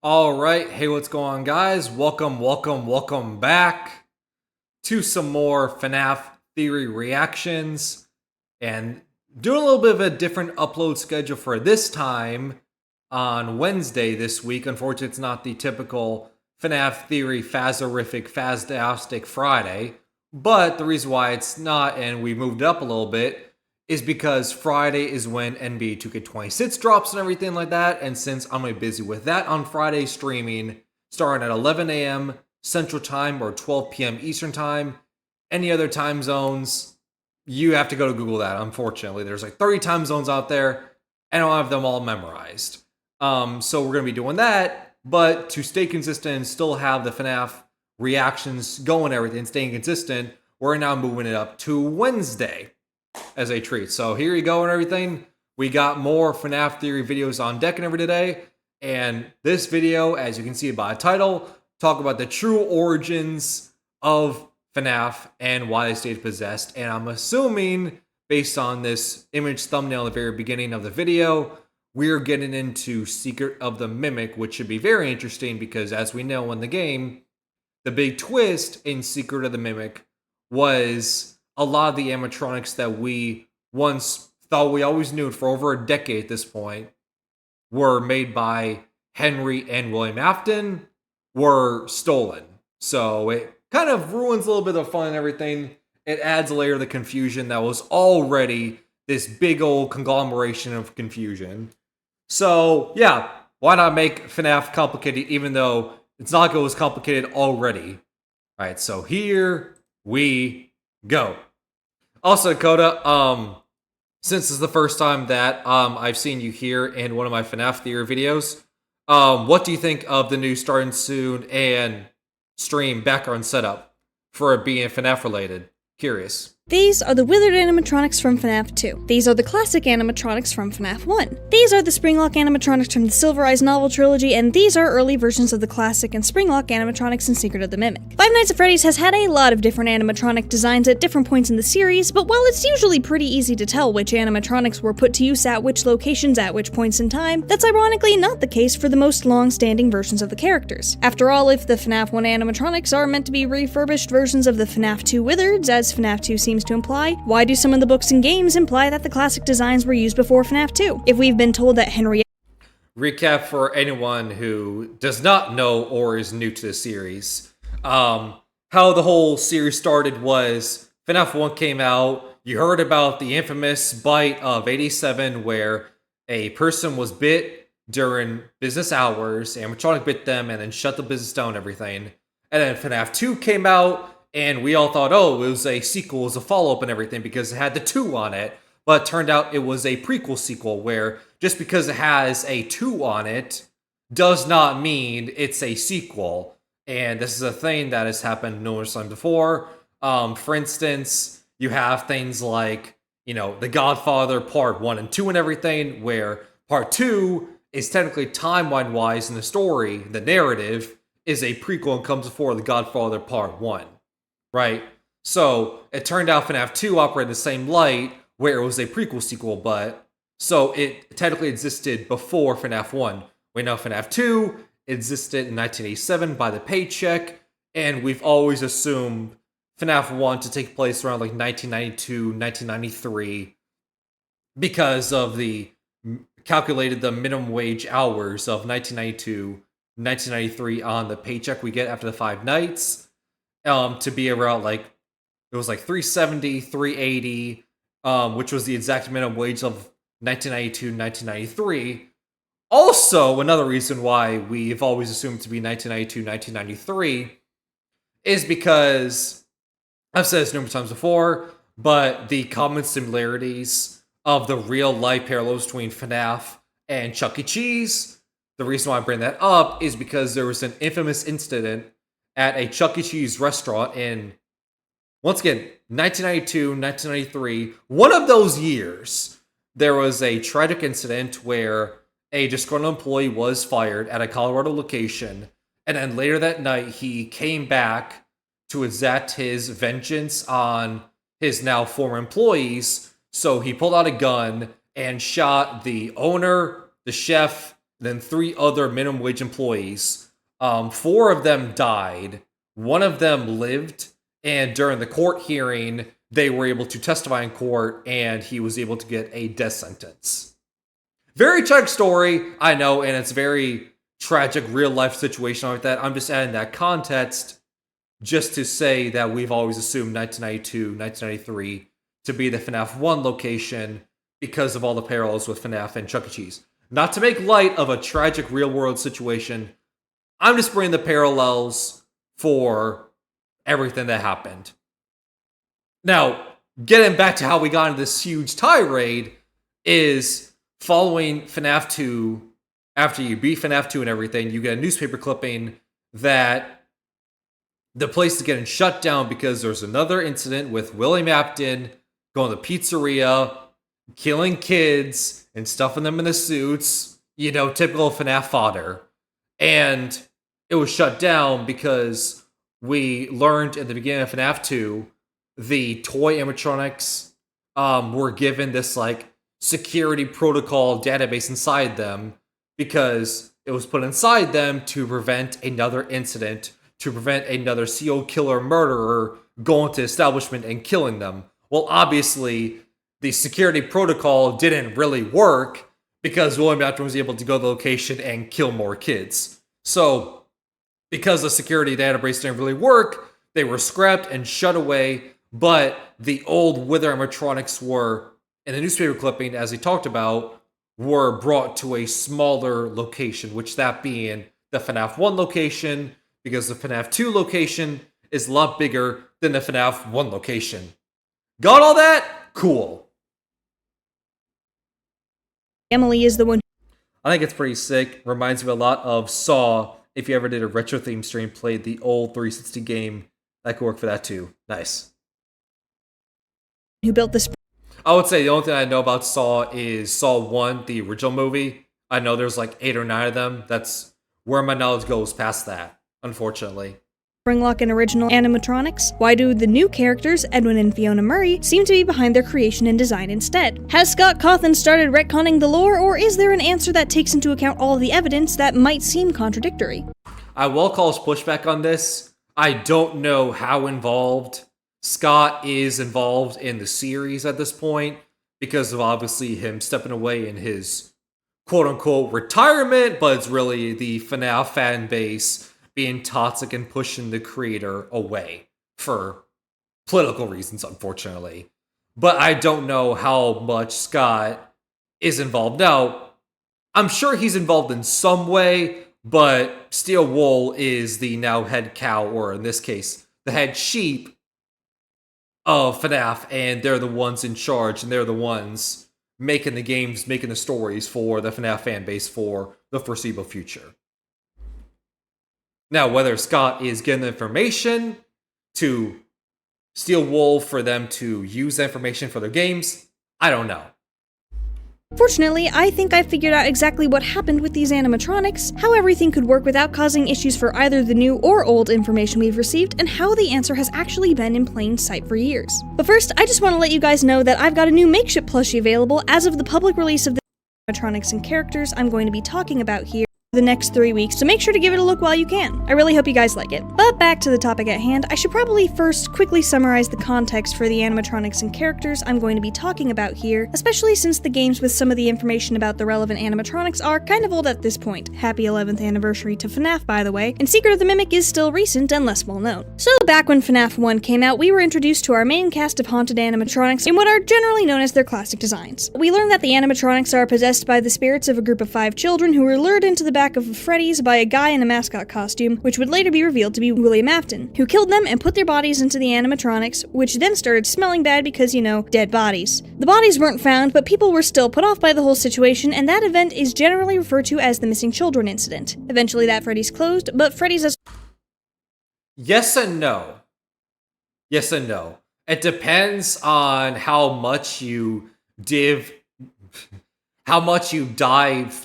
All right, hey, what's going on, guys? Welcome back to some more FNAF theory reactions, and doing a little bit of a different upload schedule for this time on Wednesday this week. Unfortunately, it's not the typical FNAF theory phasorific phasdastic Friday, but the reason why it's not, and we moved it up a little bit, is because Friday is when NBA 2K26 drops and everything like that. And since I'm going to be busy with that on Friday streaming, starting at 11 a.m. Central Time or 12 p.m. Eastern Time, any other time zones, you have to go to Google that, unfortunately. There's like 30 time zones out there, and I don't have them all memorized. So we're going to be doing that, but to stay consistent and still have the FNAF reactions going, everything, staying consistent, we're now moving it up to Wednesday as a treat. So here you go and everything. We got more FNAF theory videos on deck and every day. And this video, as you can see by the title, talk about the true origins of FNAF and why they stayed possessed. And I'm assuming, based on this image thumbnail at the very beginning of the video, we're getting into Secret of the Mimic, which should be very interesting because, as we know in the game, the big twist in Secret of the Mimic was a lot of the animatronics that we once thought we always knew for over a decade at this point were made by Henry and William Afton were stolen. So it kind of ruins a little bit of fun and everything. It adds a layer of the confusion that was already this big old conglomeration of confusion. So yeah, why not make FNAF complicated even though it's not like it was complicated already? All right, so here we go. Also, Dakota, since this is the first time that I've seen you here in one of my FNAF theory videos, what do you think of the new Starting Soon and stream background setup for it being FNAF related? Curious. These are the withered animatronics from FNAF 2. These are the classic animatronics from FNAF 1. These are the Springlock animatronics from the Silver Eyes novel trilogy, and these are early versions of the classic and Springlock animatronics in Secret of the Mimic. Five Nights at Freddy's has had a lot of different animatronic designs at different points in the series, but while it's usually pretty easy to tell which animatronics were put to use at which locations at which points in time, that's ironically not the case for the most long-standing versions of the characters. After all, if the FNAF 1 animatronics are meant to be refurbished versions of the FNAF 2 withereds, as FNAF 2 seems to imply, why do some of the books and games imply that the classic designs were used before FNAF 2? If we've been told that Henry... Recap for anyone who does not know or is new to the series. How the whole series started was FNAF 1 came out, you heard about the infamous bite of 87 where a person was bit during business hours, animatronic bit them and then shut the business down and everything. And then FNAF 2 came out, and we all thought, oh, it was a sequel, it was a follow-up and everything because it had the 2 on it. But it turned out it was a prequel sequel where just because it has a 2 on it does not mean it's a sequel. And this is a thing that has happened numerous times before. For instance, you have things like, The Godfather Part 1 and 2 and everything, where Part 2 is technically timeline-wise in the story, the narrative, is a prequel and comes before The Godfather Part 1. Right? So it turned out FNAF 2 operated in the same light where it was a prequel sequel, but so it technically existed before FNAF 1. We know FNAF 2 existed in 1987 by the paycheck, and we've always assumed FNAF 1 to take place around like 1992, 1993 because of the calculated the minimum wage hours of 1992, 1993 on the paycheck we get after the 5 nights. To be around like it was like 370, 380, which was the exact minimum wage of 1992, 1993. Also, another reason why we've always assumed to be 1992, 1993 is because I've said this numerous times before, but the common similarities of the real life parallels between FNAF and Chuck E. Cheese. The reason why I bring that up is because there was an infamous incident at a Chuck E. Cheese restaurant in, once again, 1992, 1993. One of those years, there was a tragic incident where a disgruntled employee was fired at a Colorado location, and then later that night, he came back to exact his vengeance on his now former employees. So he pulled out a gun and shot the owner, the chef, then 3 other minimum wage employees. 4 of them died. 1 of them lived, and during the court hearing, they were able to testify in court, and he was able to get a death sentence. Very tragic story, I know, and it's very tragic real life situation like that. I'm just adding that context just to say that we've always assumed 1992, 1993 to be the FNAF 1 location because of all the parallels with FNAF and Chuck E. Cheese. Not to make light of a tragic real world situation, I'm just bringing the parallels for everything that happened. Now, getting back to how we got into this huge tirade is following FNAF 2, after you beat FNAF 2 and everything, you get a newspaper clipping that the place is getting shut down because there's another incident with William Afton going to the pizzeria, killing kids, and stuffing them in the suits. You know, typical FNAF fodder. And it was shut down because we learned at the beginning of FNAF 2, the toy animatronics were given this, like, security protocol database inside them because it was put inside them to prevent another incident, to prevent another serial killer murderer going to the establishment and killing them. Well, obviously, the security protocol didn't really work because William Afton was able to go to the location and kill more kids. So, because the security database didn't really work, they were scrapped and shut away, but the old Wither animatronics were, in the newspaper clipping, as he talked about, were brought to a smaller location, which that being the FNAF 1 location, because the FNAF 2 location is a lot bigger than the FNAF 1 location. Got all that? Cool. Emily is the one. I think it's pretty sick. Reminds me a lot of Saw. If you ever did a retro theme stream, played the old 360 game, that could work for that too. Nice. Who built this? I would say the only thing I know about Saw is Saw 1, the original movie. I know there's like 8 or 9 of them. That's where my knowledge goes past that, unfortunately. Springlock and original animatronics? Why do the new characters, Edwin and Fiona Murray, seem to be behind their creation and design instead? Has Scott Cawthon started retconning the lore, or is there an answer that takes into account all of the evidence that might seem contradictory? I will call pushback on this. I don't know how involved Scott is involved in the series at this point, because of obviously him stepping away in his quote-unquote retirement, but it's really the FNAF fan base being toxic and pushing the creator away for political reasons, unfortunately. But I don't know how much Scott is involved. Now, I'm sure he's involved in some way, but Steel Wool is the now head cow, or in this case, the head sheep of FNAF, and they're the ones in charge, and they're the ones making the games, making the stories for the FNAF fan base for the foreseeable future. Now, whether Scott is getting the information to Steel Wool for them to use the information for their games, I don't know. Fortunately, I think I figured out exactly what happened with these animatronics, how everything could work without causing issues for either the new or old information we've received, and how the answer has actually been in plain sight for years. But first, I just want to let you guys know that I've got a new makeshift plushie available as of the public release of the animatronics and characters I'm going to be talking about here the next 3 weeks, so make sure to give it a look while you can. I really hope you guys like it. But back to the topic at hand, I should probably first quickly summarize the context for the animatronics and characters I'm going to be talking about here, especially since the games with some of the information about the relevant animatronics are kind of old at this point. Happy 11th anniversary to FNAF, by the way, and Secret of the Mimic is still recent and less well known. So back when FNAF 1 came out, we were introduced to our main cast of haunted animatronics in what are generally known as their classic designs. We learned that the animatronics are possessed by the spirits of a group of 5 children who were lured into the back of Freddy's by a guy in a mascot costume, which would later be revealed to be William Afton, who killed them and put their bodies into the animatronics, which then started smelling bad because, you know, dead bodies. The bodies weren't found, but people were still put off by the whole situation, and that event is generally referred to as the Missing Children incident. Eventually that Freddy's closed, but Freddy's as— Yes and no. Yes and no. It depends on how much you dive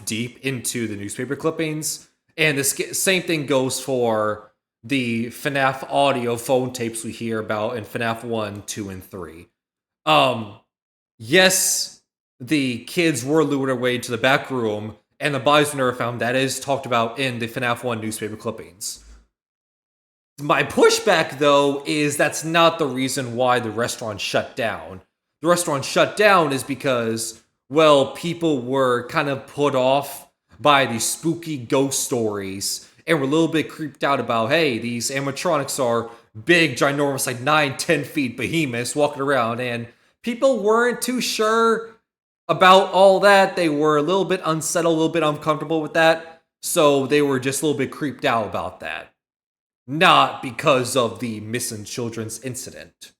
deep into the newspaper clippings. And the same thing goes for the FNAF audio phone tapes we hear about in FNAF 1, 2, and 3. Yes, the kids were lured away to the back room, and the bodies were never found. That is talked about in the FNAF 1 newspaper clippings. My pushback, though, is that's not the reason why the restaurant shut down. The restaurant shut down is because, well, people were kind of put off by these spooky ghost stories and were a little bit creeped out about, hey, these animatronics are big, ginormous, like 9-10 feet behemoths walking around, and people weren't too sure about all that. They were a little bit unsettled, a little bit uncomfortable with that, so they were just a little bit creeped out about that. Not because of the missing children's incident.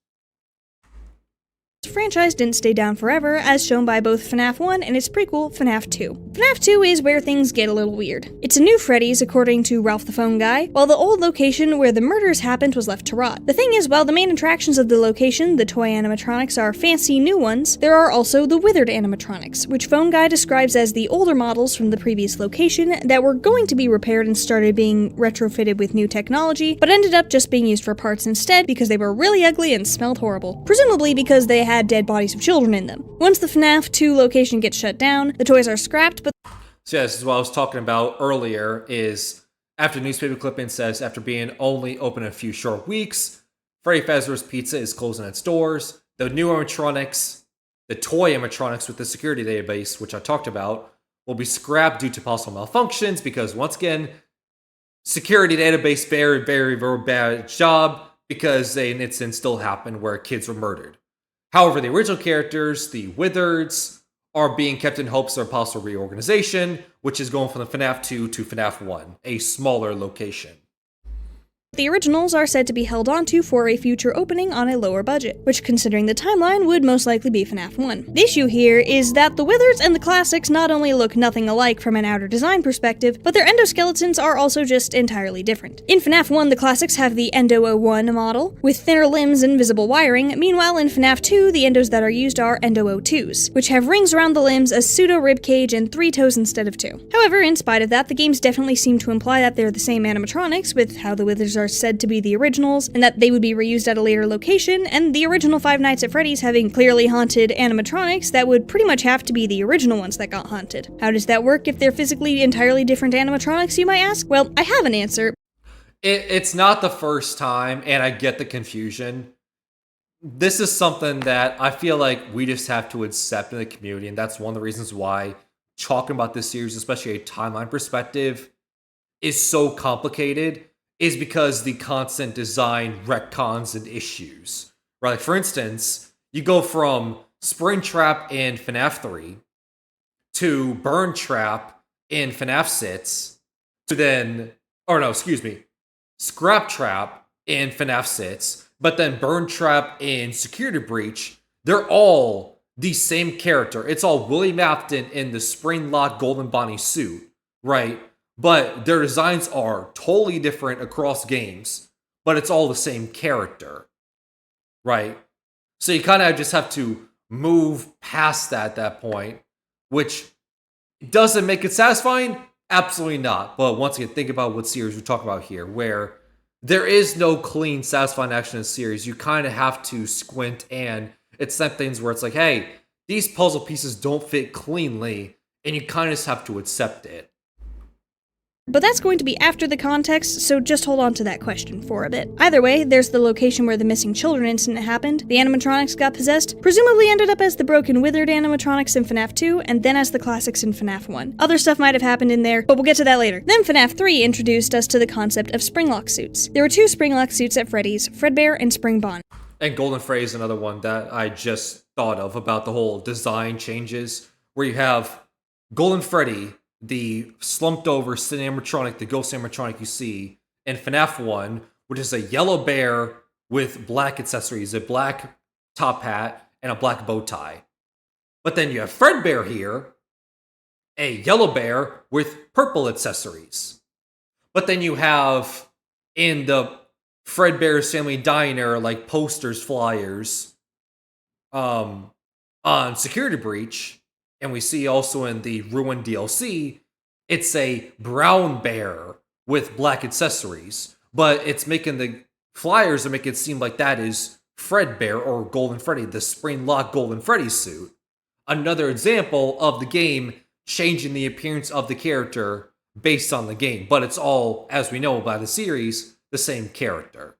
The franchise didn't stay down forever, as shown by both FNAF 1 and its prequel, FNAF 2. FNAF 2 is where things get a little weird. It's a new Freddy's, according to Ralph the Phone Guy, while the old location where the murders happened was left to rot. The thing is, while the main attractions of the location, the toy animatronics, are fancy new ones, there are also the withered animatronics, which Phone Guy describes as the older models from the previous location that were going to be repaired and started being retrofitted with new technology, but ended up just being used for parts instead because they were really ugly and smelled horrible. Presumably because they had dead bodies of children in them. Once the FNAF 2 location gets shut down, the toys are scrapped, but So yeah, this is what I was talking about earlier, is after newspaper clipping says, after being only open a few short weeks, Freddy Fazbear's Pizza is closing its doors. The new animatronics, the toy animatronics with the security database, which I talked about, will be scrapped due to possible malfunctions because, once again, security database very bad job because an incident still happened where kids were murdered. However, the original characters, the Withereds, are being kept in hopes of a possible reorganization, which is going from the FNAF 2 to FNAF 1, a smaller location. the originals are said to be held onto for a future opening on a lower budget, which, considering the timeline, would most likely be FNAF 1. The issue here is that the Withers and the classics not only look nothing alike from an outer design perspective, but their endoskeletons are also just entirely different. In FNAF 1, the classics have the Endo 01 model, with thinner limbs and visible wiring. Meanwhile, in FNAF 2, the endos that are used are Endo 02s, which have rings around the limbs, a pseudo ribcage, and 3 toes instead of 2. However, in spite of that, the games definitely seem to imply that they're the same animatronics, with how the Withers are said to be the originals, and that they would be reused at a later location, and the original Five Nights at Freddy's having clearly haunted animatronics that would pretty much have to be the original ones that got haunted. How does that work if they're physically entirely different animatronics, you might ask? Well, I have an answer. It's not the first time, and I get the confusion. This is something that I feel like we just have to accept in the community, and that's one of the reasons why talking about this series, especially a timeline perspective, is so complicated, is because the constant design retcons and issues. Right? Like, for instance, you go from Springtrap in FNAF 3 to Burn Trap in FNAF 6 to then, Scrap Trap in FNAF 6, but then Burn Trap in Security Breach. They're all the same character. It's all William Afton in the Springlock Golden Bonnie suit, right? But their designs are totally different across games, but it's all the same character, right? So you kind of just have to move past that at that point, which doesn't make it satisfying? Absolutely not. But once again, think about what series we're talking about here, where there is no clean, satisfying action in the series. You kind of have to squint, and it's that things where it's like, hey, these puzzle pieces don't fit cleanly, and you kind of just have to accept it. But that's going to be after the context, so just hold on to that question for a bit. Either way, there's the location where the missing children incident happened, the animatronics got possessed, presumably ended up as the broken withered animatronics in FNAF 2, and then as the classics in FNAF 1. Other stuff might have happened in there, but we'll get to that later. Then FNAF 3 introduced us to the concept of Springlock suits. There were 2 Springlock suits at Freddy's, Fredbear and Spring Bonnie. And Golden Freddy is another one that I just thought of about the whole design changes, where you have Golden Freddy, the slumped over animatronic, the ghost animatronic you see in FNAF 1, which is a yellow bear with black accessories, a black top hat, and a black bow tie. But then you have Fredbear here, a yellow bear with purple accessories. But then you have, in the Fredbear's Family Diner, like posters, flyers, on Security Breach, and we see also in the Ruin DLC, it's a brown bear with black accessories. But it's making the flyers that make it seem like that is Fredbear or Golden Freddy, the Springlock Golden Freddy suit. Another example of the game changing the appearance of the character based on the game, but it's all, as we know by the series, the same character.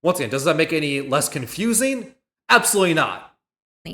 Once again, does that make it any less confusing? Absolutely not.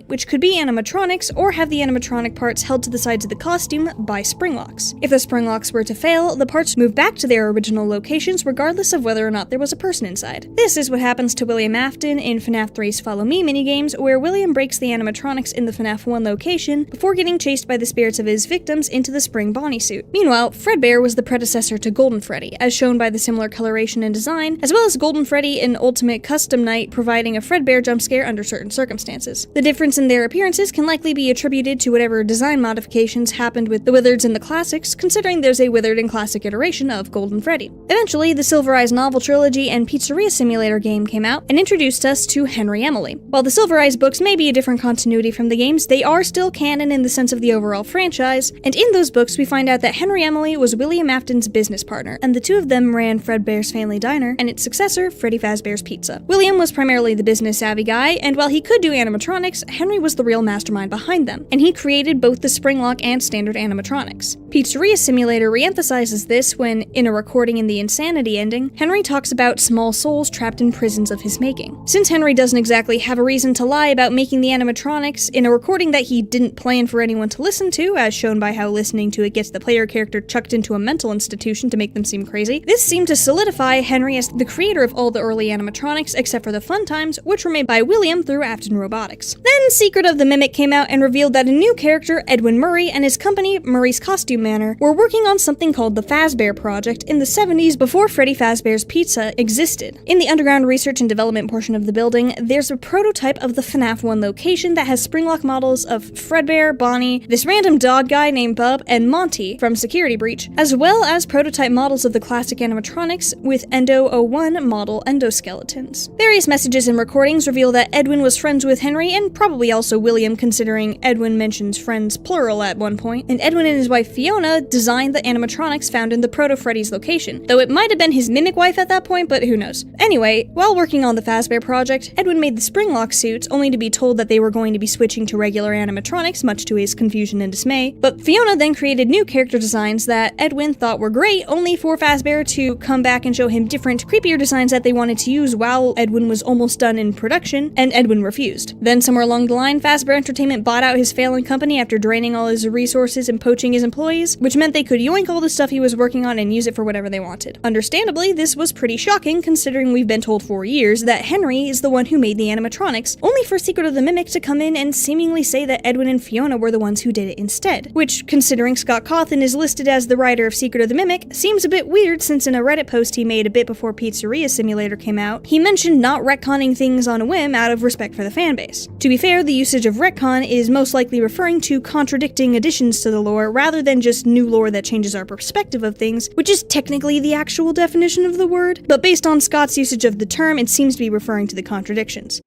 Which could be animatronics or have the animatronic parts held to the sides of the costume by spring locks. If the spring locks were to fail, the parts move back to their original locations regardless of whether or not there was a person inside. This is what happens to William Afton in FNAF 3's Follow Me minigames, where William breaks the animatronics in the FNAF 1 location before getting chased by the spirits of his victims into the spring Bonnie suit. Meanwhile, Fredbear was the predecessor to Golden Freddy, as shown by the similar coloration and design, as well as Golden Freddy in Ultimate Custom Night providing a Fredbear jump scare under certain circumstances. The difference in their appearances can likely be attributed to whatever design modifications happened with the Wizards in the classics, considering there's a Withered and classic iteration of Golden Freddy. Eventually, the Silver Eyes novel trilogy and Pizzeria Simulator game came out and introduced us to Henry Emily. While the Silver Eyes books may be a different continuity from the games, they are still canon in the sense of the overall franchise, and in those books we find out that Henry Emily was William Afton's business partner, and the two of them ran Fredbear's Family Diner and its successor, Freddy Fazbear's Pizza. William was primarily the business-savvy guy, and while he could do animatronics, Henry was the real mastermind behind them, and he created both the Springlock and standard animatronics. Pizzeria Simulator re-emphasizes this when, in a recording in the Insanity ending, Henry talks about small souls trapped in prisons of his making. Since Henry doesn't exactly have a reason to lie about making the animatronics, in a recording that he didn't plan for anyone to listen to, as shown by how listening to it gets the player character chucked into a mental institution to make them seem crazy, this seemed to solidify Henry as the creator of all the early animatronics except for the fun times, which were made by William through Afton Robotics. Then Secret of the Mimic came out and revealed that a new character, Edwin Murray, and his company, Murray's Costume Manor, were working on something called the Fazbear Project in the 70s before Freddy Fazbear's Pizza existed. In the underground research and development portion of the building, there's a prototype of the FNAF 1 location that has springlock models of Fredbear, Bonnie, this random dog guy named Bub, and Monty from Security Breach, as well as prototype models of the classic animatronics with Endo 01 model endoskeletons. Various messages and recordings reveal that Edwin was friends with Henry and probably also William, considering Edwin mentions friends plural at one point, and Edwin and his wife Fiona designed the animatronics found in the Proto-Freddy's location, though it might have been his mimic wife at that point, but who knows. Anyway, while working on the Fazbear project, Edwin made the Springlock suits, only to be told that they were going to be switching to regular animatronics, much to his confusion and dismay, but Fiona then created new character designs that Edwin thought were great, only for Fazbear to come back and show him different, creepier designs that they wanted to use while Edwin was almost done in production, and Edwin refused. Then somewhere along the line, Fazbear Entertainment bought out his failing company after draining all his resources and poaching his employees, which meant they could yoink all the stuff he was working on and use it for whatever they wanted. Understandably, this was pretty shocking considering we've been told for years that Henry is the one who made the animatronics, only for Secret of the Mimic to come in and seemingly say that Edwin and Fiona were the ones who did it instead, which, considering Scott Cawthon is listed as the writer of Secret of the Mimic, seems a bit weird since in a Reddit post he made a bit before Pizzeria Simulator came out, he mentioned not retconning things on a whim out of respect for the fanbase. To be fair, the usage of retcon is most likely referring to contradicting additions to the lore rather than just new lore that changes our perspective of things, which is technically the actual definition of the word, but based on Scott's usage of the term, it seems to be referring to the contradictions.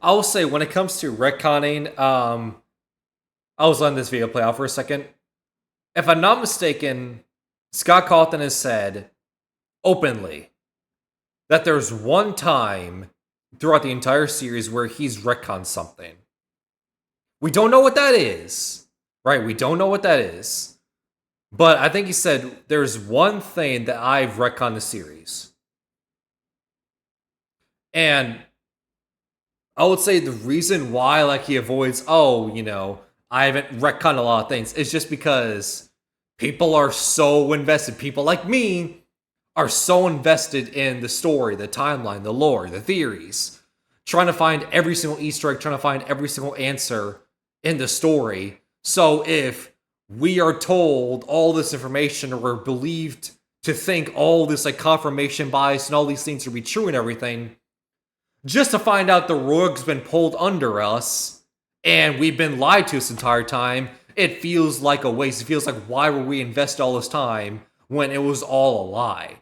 I will say, when it comes to retconning, I was letting this video play out for a second. If I'm not mistaken, Scott Cawthon has said openly that there's one time throughout the entire series where he's retconned something. We don't know what that is, right? We don't know what that is. But I think he said, there's one thing that I've retconned the series. And I would say the reason why, like, he avoids, I haven't retconned a lot of things, is just because people are so invested. People like me are so invested in the story, the timeline, the lore, the theories, trying to find every single Easter egg, trying to find every single answer in the story. So if we are told all this information, or we're believed to think all this like confirmation bias and all these things to be true and everything, just to find out the rug's been pulled under us and we've been lied to this entire time, it feels like a waste. It feels like, why were we invested all this time when it was all a lie?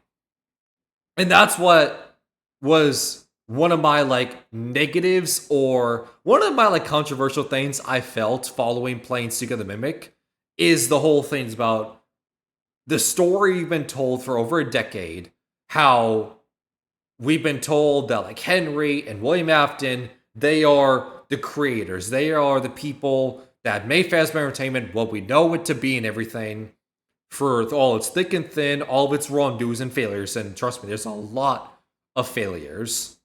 And that's what was one of my negatives, or one of my controversial things I felt following playing Secret of the Mimic, is the whole things about the story we've been told for over a decade, how we've been told that Henry and William Afton, they are the creators, they are the people that made Fazbear Entertainment what we know it to be and everything, for all its thick and thin, all of its wrongdoings and failures. And trust me, there's a lot of failures.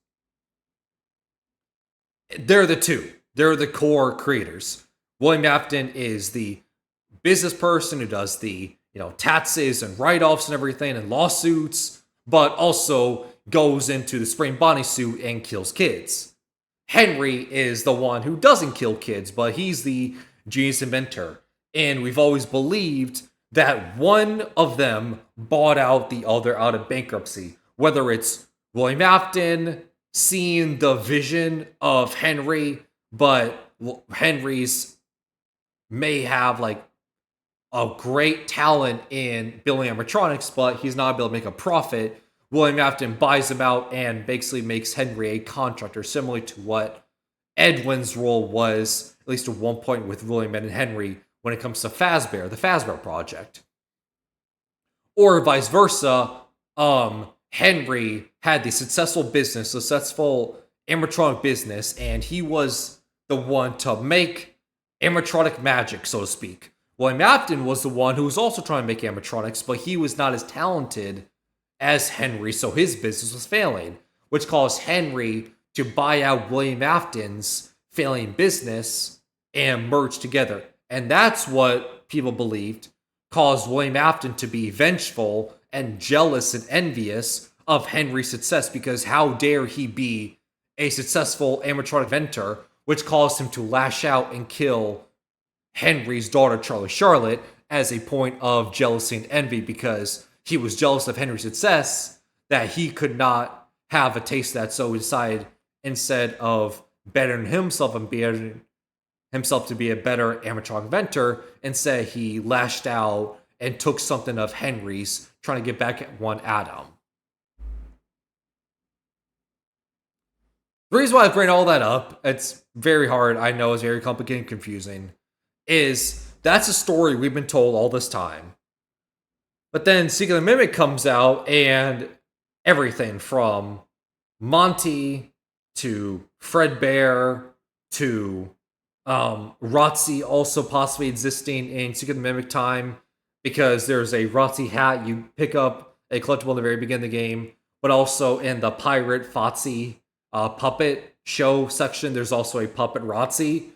They're the two. They're the core creators. William Afton is the business person who does the taxes and write-offs and everything and lawsuits, but also goes into the spring bodysuit and kills kids. Henry is the one who doesn't kill kids, but he's the genius inventor. And we've always believed that one of them bought out the other out of bankruptcy. Whether it's William Afton seeing the vision of Henry, but Henry's may have like a great talent in building animatronics, but he's not able to make a profit. William Afton buys him out and basically makes Henry a contractor, similar to what Edwin's role was, at least at one point with William and Henry, when it comes to Fazbear, the Fazbear Project. Or vice versa, Henry had the successful animatronic business, and he was the one to make animatronic magic, so to speak. William Afton was the one who was also trying to make animatronics, but he was not as talented as Henry, so his business was failing, which caused Henry to buy out William Afton's failing business and merge together. And that's what people believed caused William Afton to be vengeful and jealous and envious of Henry's success, because how dare he be a successful animatronic inventor, which caused him to lash out and kill Henry's daughter, Charlotte, as a point of jealousy and envy, because he was jealous of Henry's success, that he could not have a taste of that. So he decided, instead of bettering himself and bettering himself to be a better animatronic inventor, instead he lashed out and took something of Henry's, trying to get back at one Adam. The reason why I bring all that up, it's very hard, I know it's very complicated and confusing, is that's a story we've been told all this time. But then Secret of the Mimic comes out, and everything from Monty to Fredbear to Rotzi also possibly existing in Secret of the Mimic time, because there's a Rotzi hat you pick up, a collectible in the very beginning of the game, but also in the Pirate Fotzi puppet show section, there's also a puppet Rotzi.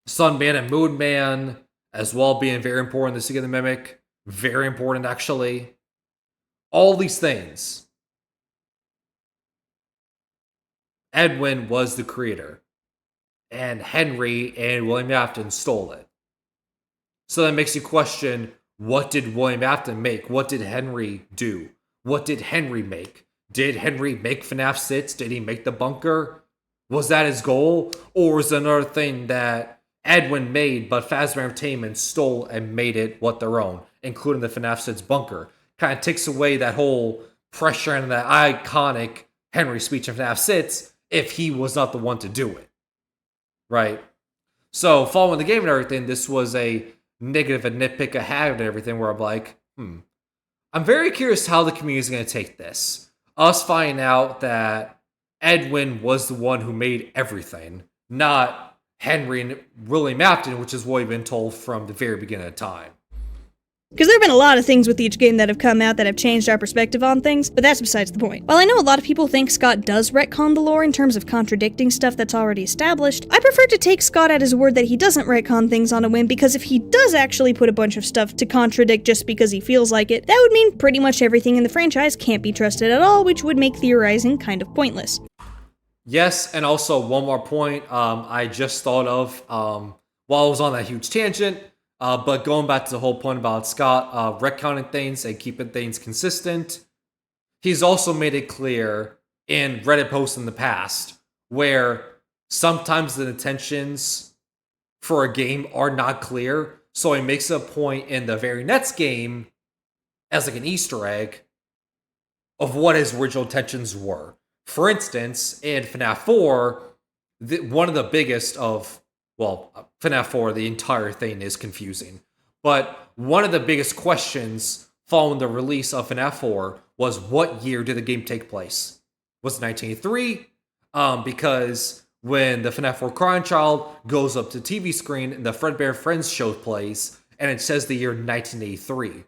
Sunman and Moonman as well being very important in the Secret of the Mimic. Very important, actually. All these things. Edwin was the creator. And Henry and William Afton stole it. So that makes you question, what did William Afton make? What did Henry do? What did Henry make? Did Henry make FNAF 6? Did he make the bunker? Was that his goal? Or was it another thing that Edwin made, but Fazbear Entertainment stole and made it what their own, including the FNAF 6 bunker? Kind of takes away that whole pressure and that iconic Henry speech in FNAF 6 if he was not the one to do it. Right? So, following the game and everything, this was a negative and nitpick I had and everything, where I'm like, I'm very curious how the community is going to take this. Us finding out that Edwin was the one who made everything, not Henry and William Afton, which is what we've been told from the very beginning of time. Because there have been a lot of things with each game that have come out that have changed our perspective on things, but that's besides the point. While I know a lot of people think Scott does retcon the lore in terms of contradicting stuff that's already established, I prefer to take Scott at his word that he doesn't retcon things on a whim, because if he does actually put a bunch of stuff to contradict just because he feels like it, that would mean pretty much everything in the franchise can't be trusted at all, which would make theorizing kind of pointless. Yes, and also one more point I just thought of while I was on that huge tangent, but going back to the whole point about Scott retconning things and keeping things consistent, he's also made it clear in Reddit posts in the past where sometimes the intentions for a game are not clear, so he makes a point in the very next game as like an Easter egg of what his original intentions were. For instance, in FNAF 4, one of the biggest of, FNAF 4, the entire thing is confusing. But one of the biggest questions following the release of FNAF 4 was, what year did the game take place? Was it 1983? Because when the FNAF 4 Crying Child goes up to the TV screen and the Fredbear Friends show plays, and it says the year 1983.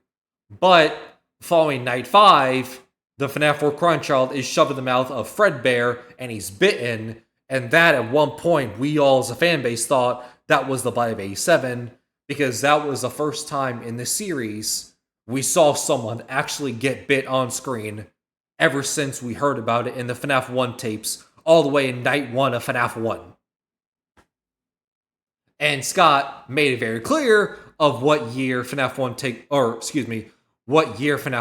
But following night 5, the FNAF 4 Crying Child is shoved in the mouth of Fredbear and he's bitten, and that at one point we all as a fan base thought that was the bite of 87, because that was the first time in the series we saw someone actually get bit on screen ever since we heard about it in the FNAF 1 tapes all the way in night 1 of FNAF 1. And Scott made it very clear of what year FNAF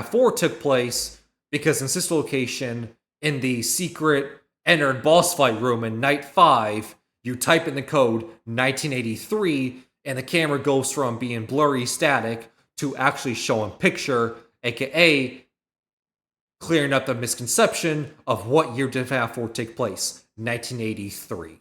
4 took place, because in Sister Location, in the secret entered boss fight room in night 5, you type in the code 1983, and the camera goes from being blurry static to actually showing picture, aka clearing up the misconception of what year did FNAF 4 take place, 1983.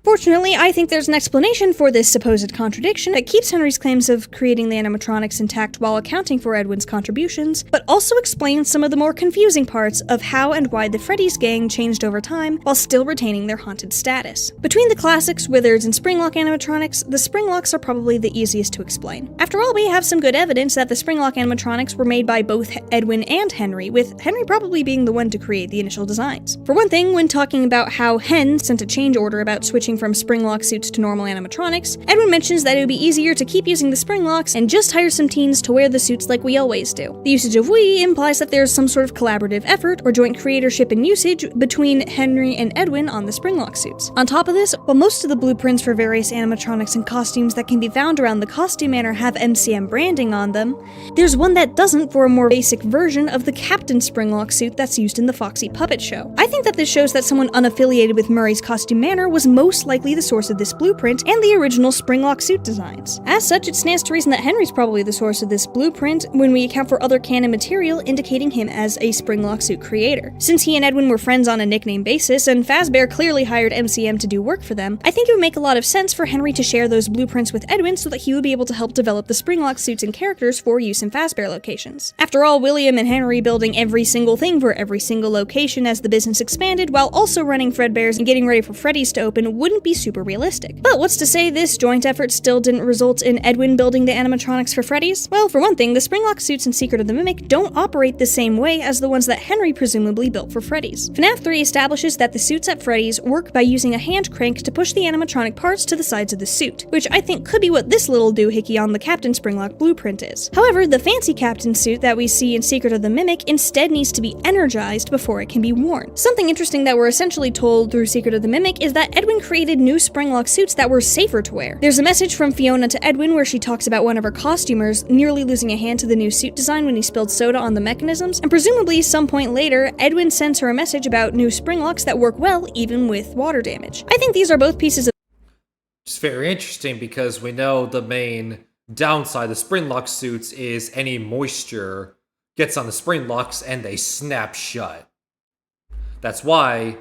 Fortunately, I think there's an explanation for this supposed contradiction that keeps Henry's claims of creating the animatronics intact while accounting for Edwin's contributions, but also explains some of the more confusing parts of how and why the Freddy's gang changed over time while still retaining their haunted status. Between the classics, Wizards, and Springlock animatronics, the Springlocks are probably the easiest to explain. After all, we have some good evidence that the Springlock animatronics were made by both Edwin and Henry, with Henry probably being the one to create the initial designs. For one thing, when talking about how Hen sent a change order about switching from Springlock suits to normal animatronics, Edwin mentions that it would be easier to keep using the Springlocks and just hire some teens to wear the suits like we always do. The usage of we implies that there's some sort of collaborative effort or joint creatorship and usage between Henry and Edwin on the Springlock suits. On top of this, while most of the blueprints for various animatronics and costumes that can be found around the costume manor have MCM branding on them, there's one that doesn't for a more basic version of the Captain Springlock suit that's used in the Foxy Puppet Show. I think that this shows that someone unaffiliated with Murray's costume manor was most likely the source of this blueprint and the original Springlock suit designs. As such, it stands to reason that Henry's probably the source of this blueprint when we account for other canon material indicating him as a Springlock suit creator. Since he and Edwin were friends on a nickname basis, and Fazbear clearly hired MCM to do work for them, I think it would make a lot of sense for Henry to share those blueprints with Edwin so that he would be able to help develop the Springlock suits and characters for use in Fazbear locations. After all, William and Henry building every single thing for every single location as the business expanded while also running Fredbear's and getting ready for Freddy's to open wouldn't be super realistic. But what's to say this joint effort still didn't result in Edwin building the animatronics for Freddy's? Well, for one thing, the Springlock suits in Secret of the Mimic don't operate the same way as the ones that Henry presumably built for Freddy's. FNAF 3 establishes that the suits at Freddy's work by using a hand crank to push the animatronic parts to the sides of the suit, which I think could be what this little doohickey on the Captain Springlock blueprint is. However, the fancy Captain suit that we see in Secret of the Mimic instead needs to be energized before it can be worn. Something interesting that we're essentially told through Secret of the Mimic is that Edwin created new Springlock suits that were safer to wear. There's a message from Fiona to Edwin where she talks about one of her costumers nearly losing a hand to the new suit design when he spilled soda on the mechanisms, and presumably some point later, Edwin sends her a message about new Springlocks that work well even with water damage. I think these are both pieces of It's very interesting because we know the main downside of Springlock suits is any moisture gets on the Springlocks and they snap shut. That's why,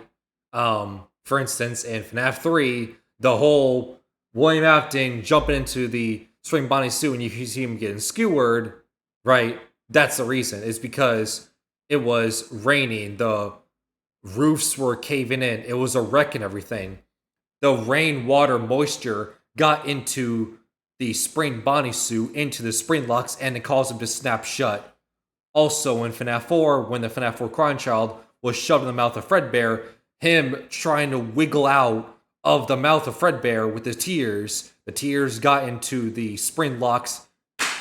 for instance, in FNAF 3, the whole William Afton jumping into the Spring Bonnie suit and you see him getting skewered, right? That's the reason. It's because it was raining. The roofs were caving in. It was a wreck and everything. The rain, water, moisture got into the Spring Bonnie suit, into the Springlocks, and it caused them to snap shut. Also, in FNAF 4, when the FNAF 4 Crying Child was shoved in the mouth of Fredbear, him trying to wiggle out of the mouth of Fredbear with the tears got into the Springlocks,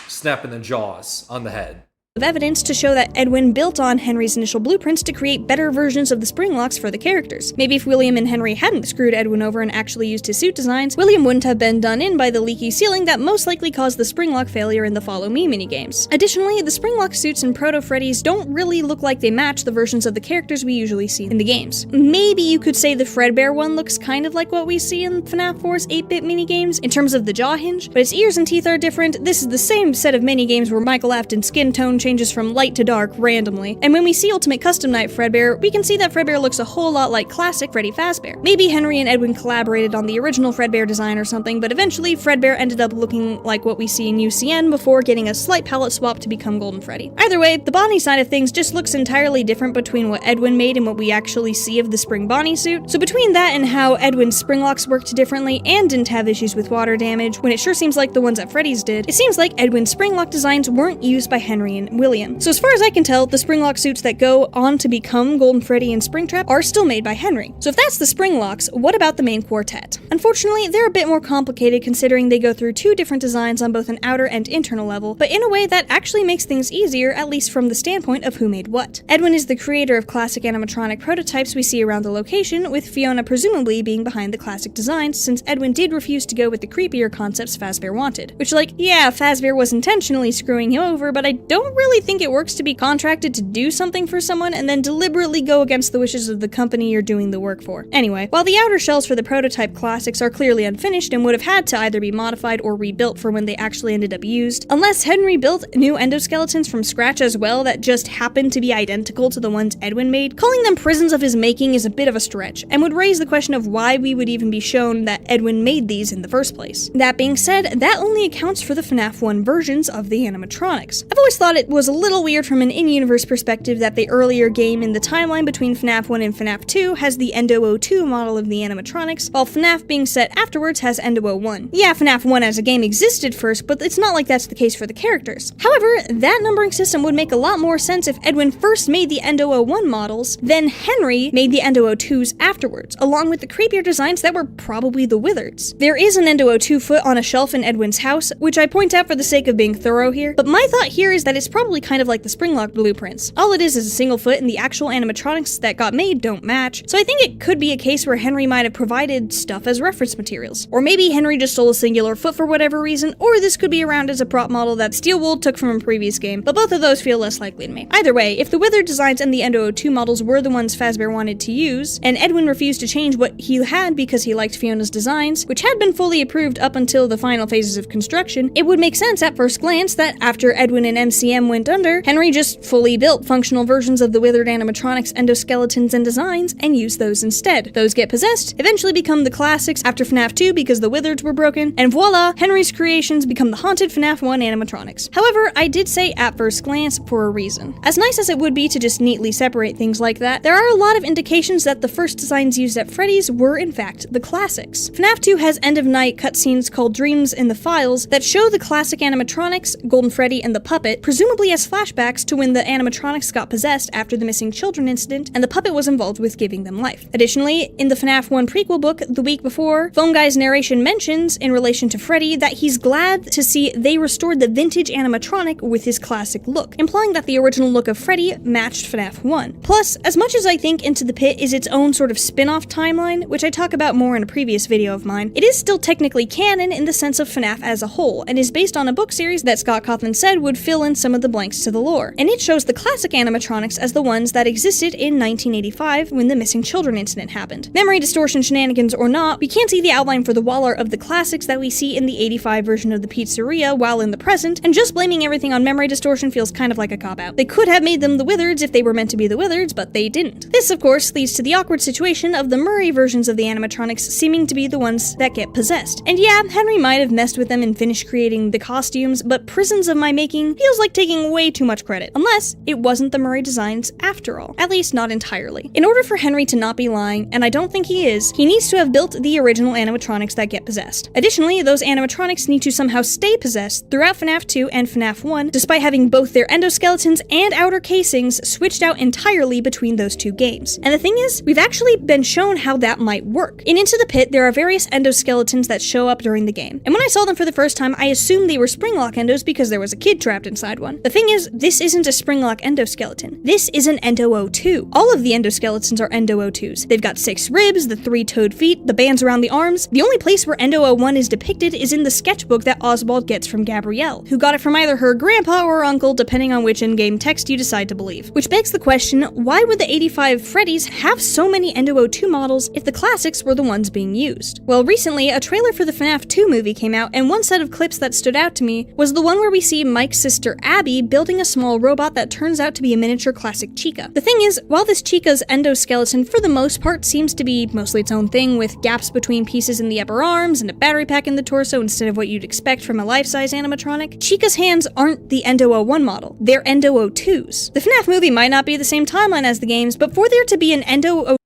snapping the jaws on the head. Evidence to show that Edwin built on Henry's initial blueprints to create better versions of the Springlocks for the characters. Maybe if William and Henry hadn't screwed Edwin over and actually used his suit designs, William wouldn't have been done in by the leaky ceiling that most likely caused the Springlock failure in the Follow Me minigames. Additionally, the Springlock suits in Proto Freddy's don't really look like they match the versions of the characters we usually see in the games. Maybe you could say the Fredbear one looks kind of like what we see in FNAF 4's 8-bit minigames in terms of the jaw hinge, but its ears and teeth are different. This is the same set of minigames where Michael Afton's skin tone changes from light to dark randomly, and when we see Ultimate Custom Night Fredbear, we can see that Fredbear looks a whole lot like classic Freddy Fazbear. Maybe Henry and Edwin collaborated on the original Fredbear design or something, but eventually Fredbear ended up looking like what we see in UCN before getting a slight palette swap to become Golden Freddy. Either way, the Bonnie side of things just looks entirely different between what Edwin made and what we actually see of the Spring Bonnie suit, so between that and how Edwin's spring locks worked differently and didn't have issues with water damage, when it sure seems like the ones that Freddy's did, it seems like Edwin's spring lock designs weren't used by Henry and William. So as far as I can tell, the spring lock suits that go on to become Golden Freddy and Springtrap are still made by Henry. So if that's the spring locks, what about the main quartet? Unfortunately, they're a bit more complicated considering they go through two different designs on both an outer and internal level, but in a way that actually makes things easier, at least from the standpoint of who made what. Edwin is the creator of classic animatronic prototypes we see around the location, with Fiona presumably being behind the classic designs, since Edwin did refuse to go with the creepier concepts Fazbear wanted. Which, like, yeah, Fazbear was intentionally screwing him over, but I don't really think it works to be contracted to do something for someone and then deliberately go against the wishes of the company you're doing the work for. Anyway, while the outer shells for the prototype classics are clearly unfinished and would have had to either be modified or rebuilt for when they actually ended up used, unless Henry built new endoskeletons from scratch as well that just happened to be identical to the ones Edwin made, calling them prisons of his making is a bit of a stretch, and would raise the question of why we would even be shown that Edwin made these in the first place. That being said, that only accounts for the FNAF 1 versions of the animatronics. I've always thought it was a little weird from an in-universe perspective that the earlier game in the timeline between FNAF 1 and FNAF 2 has the Endo 02 model of the animatronics, while FNAF being set afterwards has Endo 01. Yeah, FNAF 1 as a game existed first, but it's not like that's the case for the characters. However, that numbering system would make a lot more sense if Edwin first made the Endo 01 models, then Henry made the Endo 02s afterwards, along with the creepier designs that were probably the Wizards. There is an Endo 02 foot on a shelf in Edwin's house, which I point out for the sake of being thorough here, but my thought here is that it's probably kind of like the Springlock blueprints. All it is a single foot, and the actual animatronics that got made don't match, so I think it could be a case where Henry might have provided stuff as reference materials. Or maybe Henry just stole a singular foot for whatever reason, or this could be around as a prop model that Steel Wool took from a previous game, but both of those feel less likely to me. Either way, if the Wither designs and the Endo 02 models were the ones Fazbear wanted to use, and Edwin refused to change what he had because he liked Fiona's designs, which had been fully approved up until the final phases of construction, it would make sense at first glance that after Edwin and MCM went under, Henry just fully built functional versions of the withered animatronics, endoskeletons, and designs, and used those instead. Those get possessed, eventually become the classics after FNAF 2 because the withereds were broken, and voila, Henry's creations become the haunted FNAF 1 animatronics. However, I did say at first glance for a reason. As nice as it would be to just neatly separate things like that, there are a lot of indications that the first designs used at Freddy's were in fact the classics. FNAF 2 has end-of-night cutscenes called Dreams in the Files that show the classic animatronics, Golden Freddy and the puppet, presumably as flashbacks to when the animatronics got possessed after the missing children incident, and the puppet was involved with giving them life. Additionally, in the FNAF 1 prequel book, the week before, Phone Guy's narration mentions, in relation to Freddy, that he's glad to see they restored the vintage animatronic with his classic look, implying that the original look of Freddy matched FNAF 1. Plus, as much as I think Into the Pit is its own sort of spin-off timeline, which I talk about more in a previous video of mine, it is still technically canon in the sense of FNAF as a whole, and is based on a book series that Scott Cawthon said would fill in some of the blanks to the lore. And it shows the classic animatronics as the ones that existed in 1985 when the missing children incident happened. Memory distortion shenanigans or not, we can't see the outline for the Waller of the classics that we see in the 85 version of the pizzeria while in the present, and just blaming everything on memory distortion feels kind of like a cop-out. They could have made them the Wizards if they were meant to be the Wizards, but they didn't. This, of course, leads to the awkward situation of the Murray versions of the animatronics seeming to be the ones that get possessed. And yeah, Henry might have messed with them and finished creating the costumes, but Prisons of My Making feels like taking way too much credit, unless it wasn't the Murray designs after all. At least not entirely. In order for Henry to not be lying, and I don't think he is, he needs to have built the original animatronics that get possessed. Additionally, those animatronics need to somehow stay possessed throughout FNAF 2 and FNAF 1, despite having both their endoskeletons and outer casings switched out entirely between those two games. And the thing is, we've actually been shown how that might work. In Into the Pit, there are various endoskeletons that show up during the game, and when I saw them for the first time, I assumed they were Springlock endos because there was a kid trapped inside one. The thing is, this isn't a Springlock endoskeleton. This is an Endo 02. All of the endoskeletons are Endo 02s. They've got 6 ribs, the 3-toed feet, the bands around the arms. The only place where Endo 01 is depicted is in the sketchbook that Oswald gets from Gabrielle, who got it from either her grandpa or uncle, depending on which in-game text you decide to believe. Which begs the question, why would the 85 Freddys have so many Endo 02 models if the classics were the ones being used? Well, recently, a trailer for the FNAF 2 movie came out, and one set of clips that stood out to me was the one where we see Mike's sister Abby movie building a small robot that turns out to be a miniature classic Chica. The thing is, while this Chica's endoskeleton for the most part seems to be mostly its own thing with gaps between pieces in the upper arms and a battery pack in the torso instead of what you'd expect from a life-size animatronic, Chica's hands aren't the Endo 01 model, they're Endo 02s. The FNAF movie might not be the same timeline as the games, but for there to be an Endo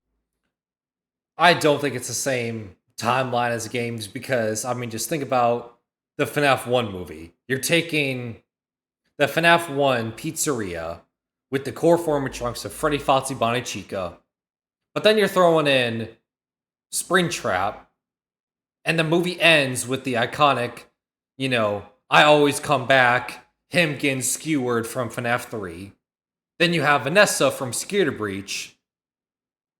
I don't think it's the same timeline as games because, I mean, just think about the FNAF 1 movie. You're taking the FNAF 1 pizzeria with the core animatronics of Freddy, Fozzie, Bonnie, Chica, but then you're throwing in Springtrap, and the movie ends with the iconic, I always come back, him getting skewered from FNAF 3. Then you have Vanessa from Security Breach.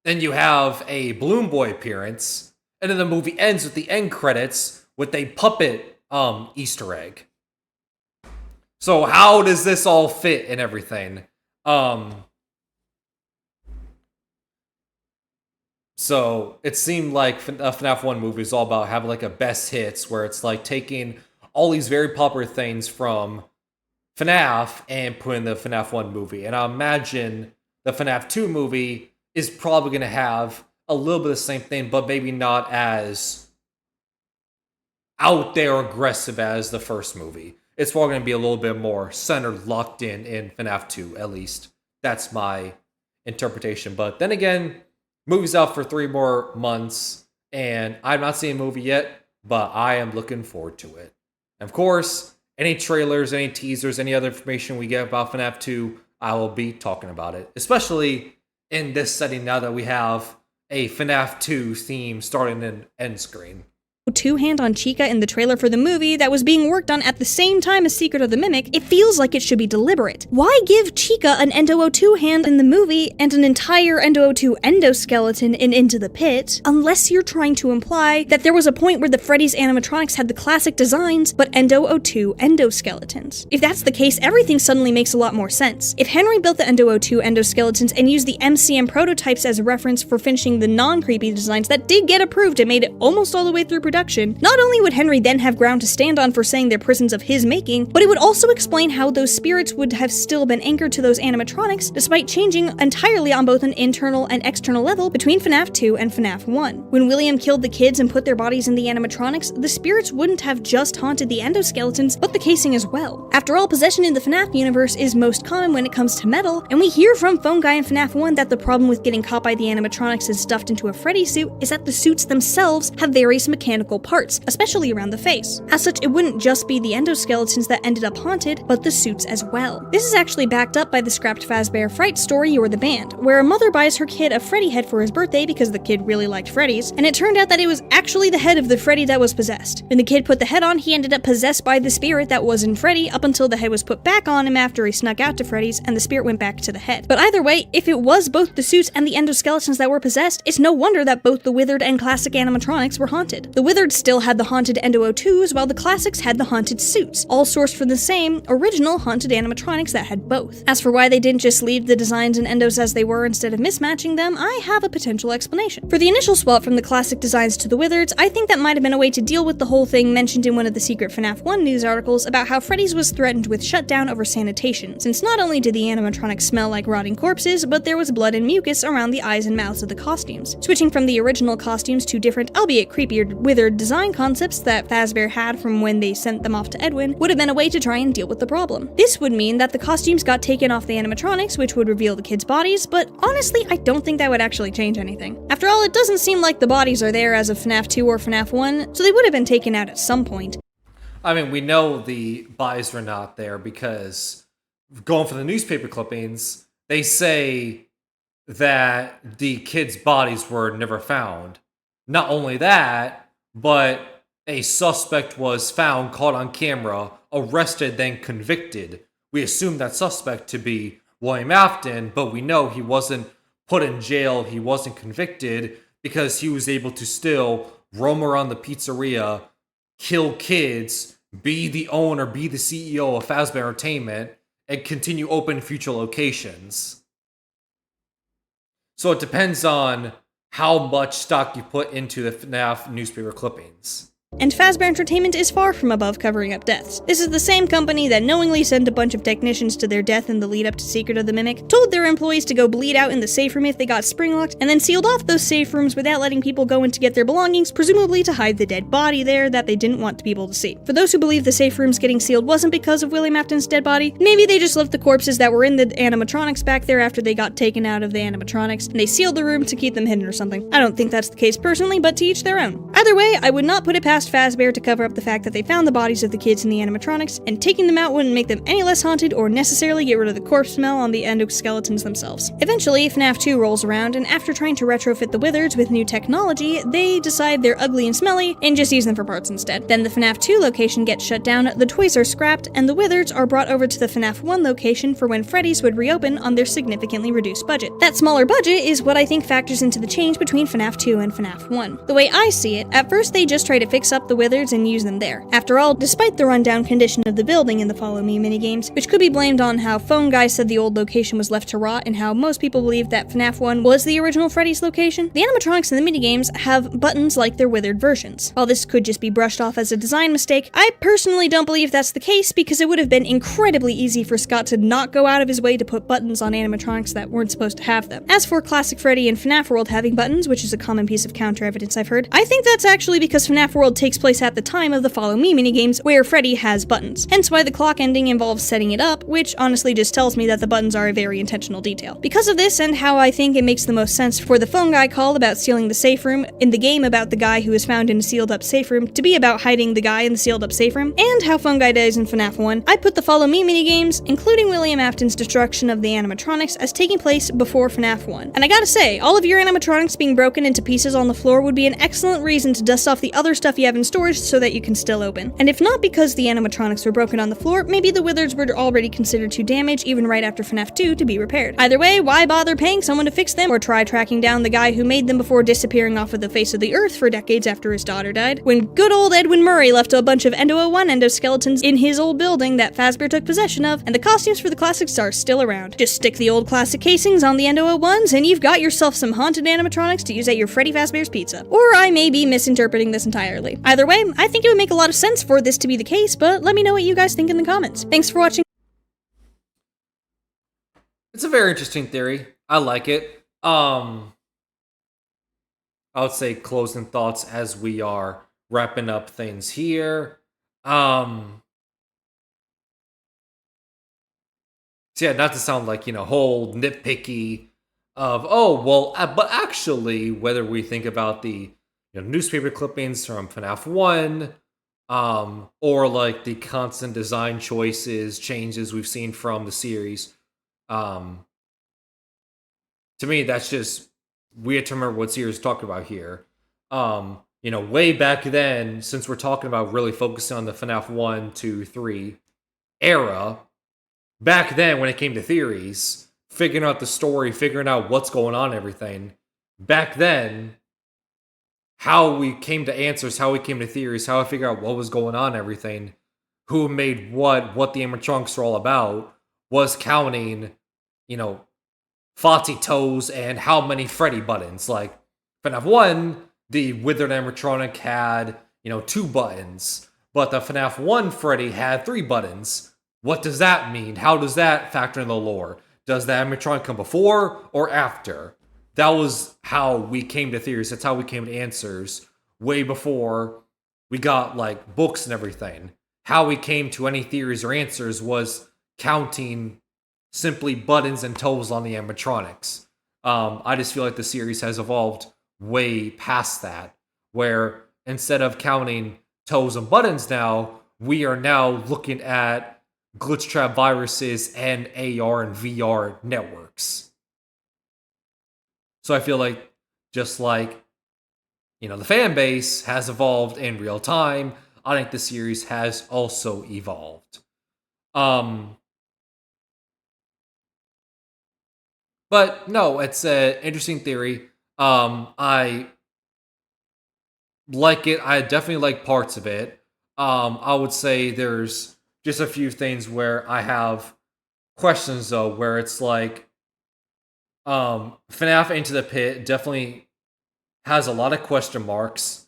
Then you have a Balloon Boy appearance, and then the movie ends with the end credits with a puppet Easter egg. So how does this all fit and everything? So it seemed like a FNAF 1 movie is all about having like a best hits, where it's like taking all these very popular things from FNAF and putting the FNAF 1 movie. And I imagine the FNAF 2 movie is probably going to have a little bit of the same thing, but maybe not as out there aggressive as the first movie. It's probably going to be a little bit more centered, locked in FNAF 2, at least. That's my interpretation. But then again, movie's out for 3 more months, and I've not seen a movie yet, but I am looking forward to it. And of course, any trailers, any teasers, any other information we get about FNAF 2, I will be talking about it. Especially in this setting now that we have a FNAF 2 theme starting in end screen. two-hand on Chica in the trailer for the movie that was being worked on at the same time as Secret of the Mimic, it feels like it should be deliberate. Why give Chica an Endo 02 hand in the movie and an entire Endo 02 endoskeleton in Into the Pit, unless you're trying to imply that there was a point where the Freddy's animatronics had the classic designs, but Endo 02 endoskeletons? If that's the case, everything suddenly makes a lot more sense. If Henry built the Endo 02 endoskeletons and used the MCM prototypes as a reference for finishing the non-creepy designs that did get approved and made it almost all the way through production, not only would Henry then have ground to stand on for saying they're prisons of his making, but it would also explain how those spirits would have still been anchored to those animatronics despite changing entirely on both an internal and external level between FNAF 2 and FNAF 1. When William killed the kids and put their bodies in the animatronics, the spirits wouldn't have just haunted the endoskeletons, but the casing as well. After all, possession in the FNAF universe is most common when it comes to metal, and we hear from Phone Guy in FNAF 1 that the problem with getting caught by the animatronics and stuffed into a Freddy suit is that the suits themselves have various mechanical parts, especially around the face. As such, it wouldn't just be the endoskeletons that ended up haunted, but the suits as well. This is actually backed up by the scrapped Fazbear Fright story You're the Band, where a mother buys her kid a Freddy head for his birthday because the kid really liked Freddy's, and it turned out that it was actually the head of the Freddy that was possessed. When the kid put the head on, he ended up possessed by the spirit that was in Freddy up until the head was put back on him after he snuck out to Freddy's and the spirit went back to the head. But either way, if it was both the suits and the endoskeletons that were possessed, it's no wonder that both the Withered and classic animatronics were haunted. The Withered still had the haunted Endo 02s, while the classics had the haunted suits, all sourced from the same, original haunted animatronics that had both. As for why they didn't just leave the designs and endos as they were instead of mismatching them, I have a potential explanation. For the initial swap from the classic designs to the Withereds, I think that might have been a way to deal with the whole thing mentioned in one of the secret FNAF 1 news articles about how Freddy's was threatened with shutdown over sanitation, since not only did the animatronics smell like rotting corpses, but there was blood and mucus around the eyes and mouths of the costumes. Switching from the original costumes to different, albeit creepier, Withered design concepts that Fazbear had from when they sent them off to Edwin would have been a way to try and deal with the problem. This would mean that the costumes got taken off the animatronics, which would reveal the kids' bodies, but honestly, I don't think that would actually change anything. After all, it doesn't seem like the bodies are there as of FNAF 2 or FNAF 1, so they would have been taken out at some point. I mean, we know the bodies were not there because going for the newspaper clippings, they say that the kids' bodies were never found. Not only that, but a suspect was found, caught on camera, arrested, then convicted. We assume that suspect to be William Afton, but we know he wasn't put in jail, he wasn't convicted, because he was able to still roam around the pizzeria, kill kids, be the owner, be the CEO of Fazbear Entertainment, and continue open future locations. So it depends on how much stock you put into the FNAF newspaper clippings. And Fazbear Entertainment is far from above covering up deaths. This is the same company that knowingly sent a bunch of technicians to their death in the lead up to Secret of the Mimic, told their employees to go bleed out in the safe room if they got spring-locked, and then sealed off those safe rooms without letting people go in to get their belongings, presumably to hide the dead body there that they didn't want people to see. For those who believe the safe rooms getting sealed wasn't because of William Afton's dead body, maybe they just left the corpses that were in the animatronics back there after they got taken out of the animatronics, and they sealed the room to keep them hidden or something. I don't think that's the case personally, but to each their own. Either way, I would not put it past Fazbear to cover up the fact that they found the bodies of the kids in the animatronics, and taking them out wouldn't make them any less haunted or necessarily get rid of the corpse smell on the endoskeletons themselves. Eventually, FNAF 2 rolls around, and after trying to retrofit the Wizards with new technology, they decide they're ugly and smelly, and just use them for parts instead. Then the FNAF 2 location gets shut down, the toys are scrapped, and the Wizards are brought over to the FNAF 1 location for when Freddy's would reopen on their significantly reduced budget. That smaller budget is what I think factors into the change between FNAF 2 and FNAF 1. The way I see it, at first they just try to fix up the Wizards and use them there. After all, despite the rundown condition of the building in the Follow Me minigames, which could be blamed on how Phone Guy said the old location was left to rot and how most people believe that FNAF 1 was the original Freddy's location, the animatronics in the minigames have buttons like their withered versions. While this could just be brushed off as a design mistake, I personally don't believe that's the case because it would have been incredibly easy for Scott to not go out of his way to put buttons on animatronics that weren't supposed to have them. As for Classic Freddy and FNAF World having buttons, which is a common piece of counter evidence I've heard, I think that's actually because FNAF World takes place at the time of the Follow Me minigames where Freddy has buttons, hence why the clock ending involves setting it up, which honestly just tells me that the buttons are a very intentional detail. Because of this and how I think it makes the most sense for the Phone Guy call about sealing the safe room in the game about the guy who is found in a sealed up safe room to be about hiding the guy in the sealed up safe room, and how Phone Guy dies in FNAF 1, I put the Follow Me minigames, including William Afton's destruction of the animatronics, as taking place before FNAF 1. And I gotta say, all of your animatronics being broken into pieces on the floor would be an excellent reason to dust off the other stuff you have in storage so that you can still open. And if not because the animatronics were broken on the floor, maybe the Wizards were already considered too damaged even right after FNAF 2 to be repaired. Either way, why bother paying someone to fix them or try tracking down the guy who made them before disappearing off of the face of the earth for decades after his daughter died, when good old Edwin Murray left a bunch of Endo 01 endoskeletons in his old building that Fazbear took possession of, and the costumes for the classics are still around. Just stick the old classic casings on the Endo 01s and you've got yourself some haunted animatronics to use at your Freddy Fazbear's Pizza. Or I may be misinterpreting this entirely. Either way, I think it would make a lot of sense for this to be the case, but let me know what you guys think in the comments. Thanks for watching. It's a very interesting theory. I like it. I would say closing thoughts as we are wrapping up things here. So yeah, not to sound like, whole nitpicky of, oh, well, but actually, whether we think about the newspaper clippings from FNAF 1, or like the constant design choices, changes we've seen from the series, to me, that's just, we have to remember what series we're talking about here. Way back then, since we're talking about really focusing on the FNAF 1, 2, 3 era, back then when it came to theories, figuring out the story, figuring out what's going on and everything, back then, how we came to answers, how we came to theories, how I figured out what was going on and everything, who made what the animatronics are all about, was counting, Fozzie toes and how many Freddy buttons. Like, FNAF 1, the withered animatronic had, 2 buttons, but the FNAF 1 Freddy had 3 buttons. What does that mean? How does that factor in the lore? Does the animatronic come before or after? That was how we came to theories. That's how we came to answers way before we got, like, books and everything. How we came to any theories or answers was counting simply buttons and toes on the animatronics. I just feel like the series has evolved way past that, where instead of counting toes and buttons now, we are now looking at glitch trap viruses and AR and VR networks. So I feel like, just like, the fan base has evolved in real time, I think the series has also evolved. But no, it's an interesting theory. I like it. I definitely like parts of it. I would say there's just a few things where I have questions, though, where it's like, FNAF Into the Pit definitely has a lot of question marks.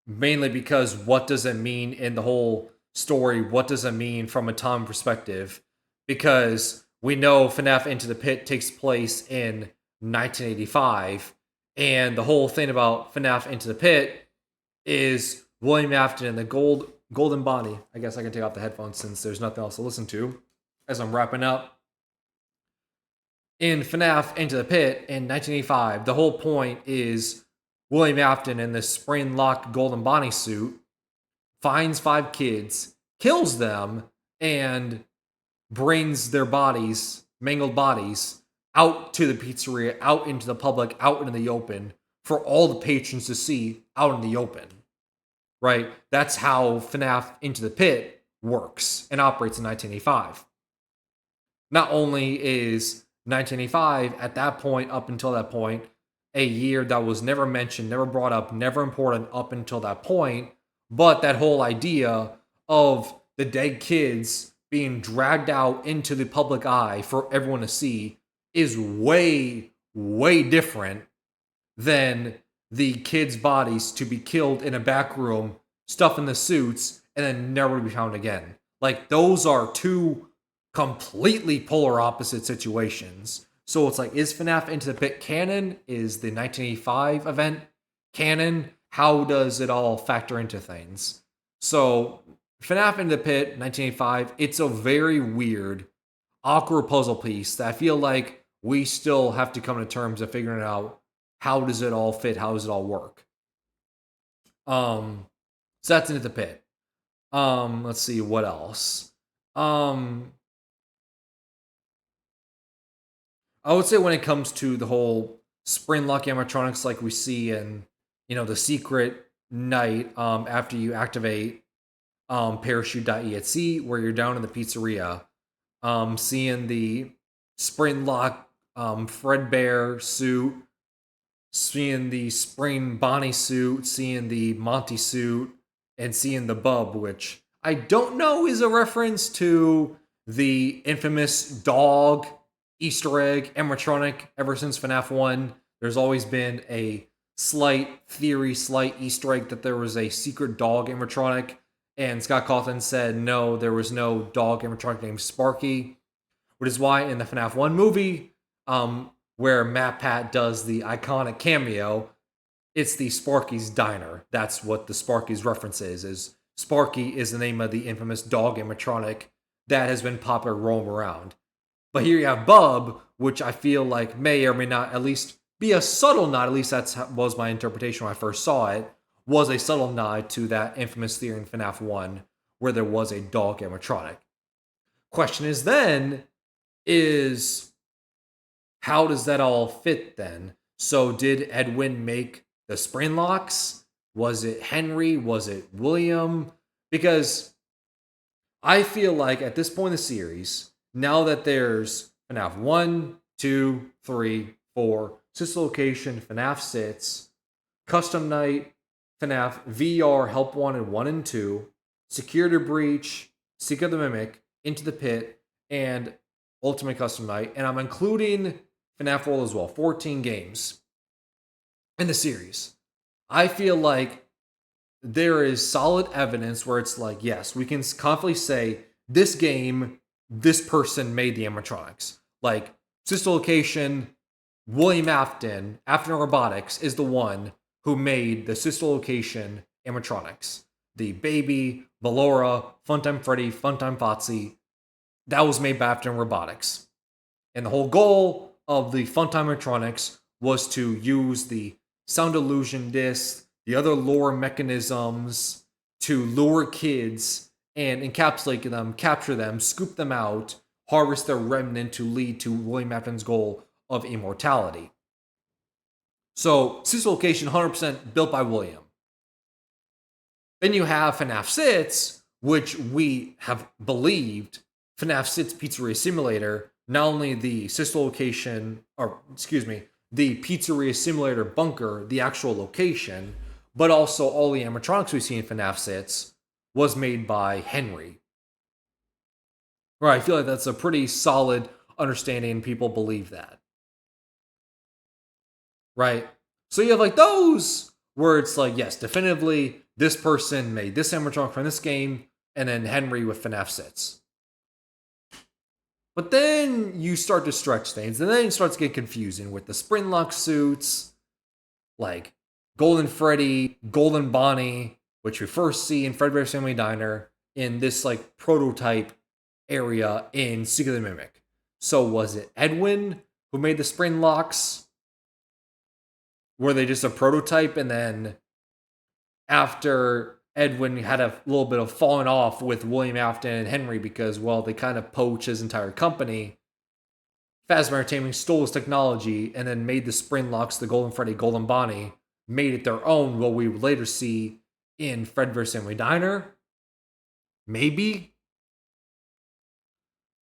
mainly because what does it mean in the whole story? What does it mean from a time perspective? Because we know FNAF Into the Pit takes place in 1985, and the whole thing about FNAF Into the Pit is William Afton and the Golden Bonnie. I guess I can take off the headphones since there's nothing else to listen to as I'm wrapping up. In FNAF Into the Pit in 1985, the whole point is William Afton in this spring locked Golden Bonnie suit finds 5 kids, kills them, and brings their bodies, mangled bodies, out to the pizzeria, out into the public, out into the open, for all the patrons to see out in the open. Right? That's how FNAF Into the Pit works and operates in 1985. Not only is 1985 at that point, up until that point, a year that was never mentioned, never brought up, never important up until that point, but that whole idea of the dead kids being dragged out into the public eye for everyone to see is way, way different than the kids' bodies to be killed in a back room, stuffed in the suits, and then never be found again. Like, those are two completely polar opposite situations. So it's like, is FNAF Into the Pit canon? Is the 1985 event canon? How does it all factor into things? So FNAF Into the Pit 1985, it's a very weird, awkward puzzle piece that I feel like we still have to come to terms of figuring out how does it all fit, how does it all work. So that's Into the Pit. Let's see what else. I would say when it comes to the whole spring lock animatronics, like we see in the secret night after you activate parachute.exe, where you're down in the pizzeria, seeing the spring lock Fredbear suit, seeing the spring Bonnie suit, seeing the Monty suit, and seeing the Bub, which I don't know is a reference to the infamous dog Easter egg animatronic ever since FNAF 1. There's always been a slight theory, slight Easter egg that there was a secret dog animatronic, and Scott Cawthon said no, there was no dog animatronic named Sparky, which is why in the FNAF 1 movie, where Matt Pat does the iconic cameo, it's the Sparky's Diner. That's what the Sparky's reference is Sparky is the name of the infamous dog animatronic that has been popular roam around. But here you have Bub, which I feel like may or may not at least be a subtle nod, at least that was my interpretation when I first saw it, was a subtle nod to that infamous theory in FNAF 1 where there was a dog animatronic. Question is how does that all fit then? So did Edwin make the spring locks? Was it Henry? Was it William? Because I feel like at this point in the series, now that there's FNAF 1, 2, 3, 4, Sister Location, FNAF Sits, Custom Night, FNAF VR Help Wanted 1 and 2, Security Breach, Seek of the Mimic, Into the Pit, and Ultimate Custom Night, and I'm including FNAF World as well, 14 games in the series. I feel like there is solid evidence where it's like, yes, we can confidently say this game, this person made the animatronics. Like, Sister Location, William Afton Robotics, is the one who made the Sister Location animatronics. The Baby, Ballora, Funtime Freddy, Funtime Foxy, that was made by Afton Robotics. And the whole goal of the Funtime animatronics was to use the sound illusion disc, the other lore mechanisms to lure kids and encapsulate them, capture them, scoop them out, harvest their remnant to lead to William Afton's goal of immortality. So, Sister Location, 100% built by William. Then you have FNAF Sits, which we have believed FNAF Sits Pizzeria Simulator, not only the Sister Location, the Pizzeria Simulator bunker, the actual location, but also all the animatronics we see in FNAF Sits, was made by Henry. Right, I feel like that's a pretty solid understanding, and people believe that. Right? So you have like those where it's like, yes, definitively this person made this animatronic from this game, and then Henry with FNAF 6. But then you start to stretch things, and then it starts to get confusing with the Springlock suits, like Golden Freddy, Golden Bonnie, which we first see in Fredbear's Family Diner, in this like prototype area in Secret of the Mimic. So was it Edwin who made the Springlocks? Were they just a prototype, and then after Edwin had a little bit of falling off with William Afton and Henry because, well, they kind of poached his entire company, Fazbear Entertainment stole his technology and then made the Springlocks, the Golden Freddy, Golden Bonnie, made it their own, what we would later see in Fredbear's Family Diner? Maybe?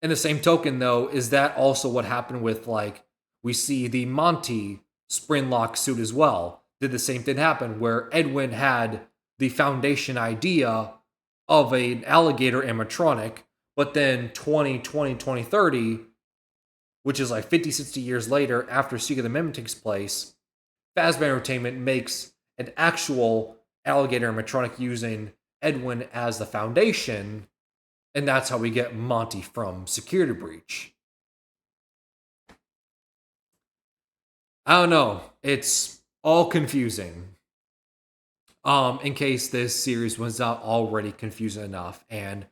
In the same token, though, is that also what happened with, like, we see the Monty Springlock suit as well? Did the same thing happen where Edwin had the foundation idea of an alligator animatronic, but then 2030, which is like 50, 60 years later after Secret of the Mimic takes place, Fazbear Entertainment makes an actual alligator animatronic using Edwin as the foundation, and that's how we get Monty from Security Breach. I don't know. It's all confusing. In case this series was not already confusing enough, and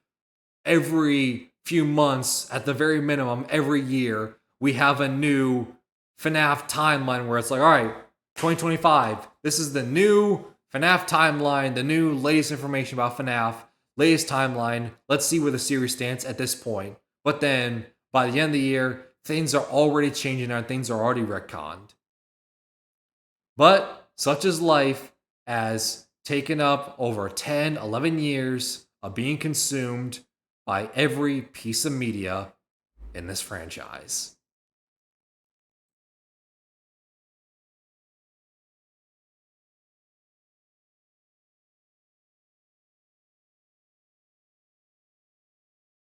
every few months, at the very minimum, every year, we have a new FNAF timeline where it's like, all right, 2025, this is the new FNAF timeline, the new latest information about FNAF, latest timeline. Let's see where the series stands at this point. But then, by the end of the year, things are already changing and things are already retconned. But such is life, as taken up over 10, 11 years of being consumed by every piece of media in this franchise.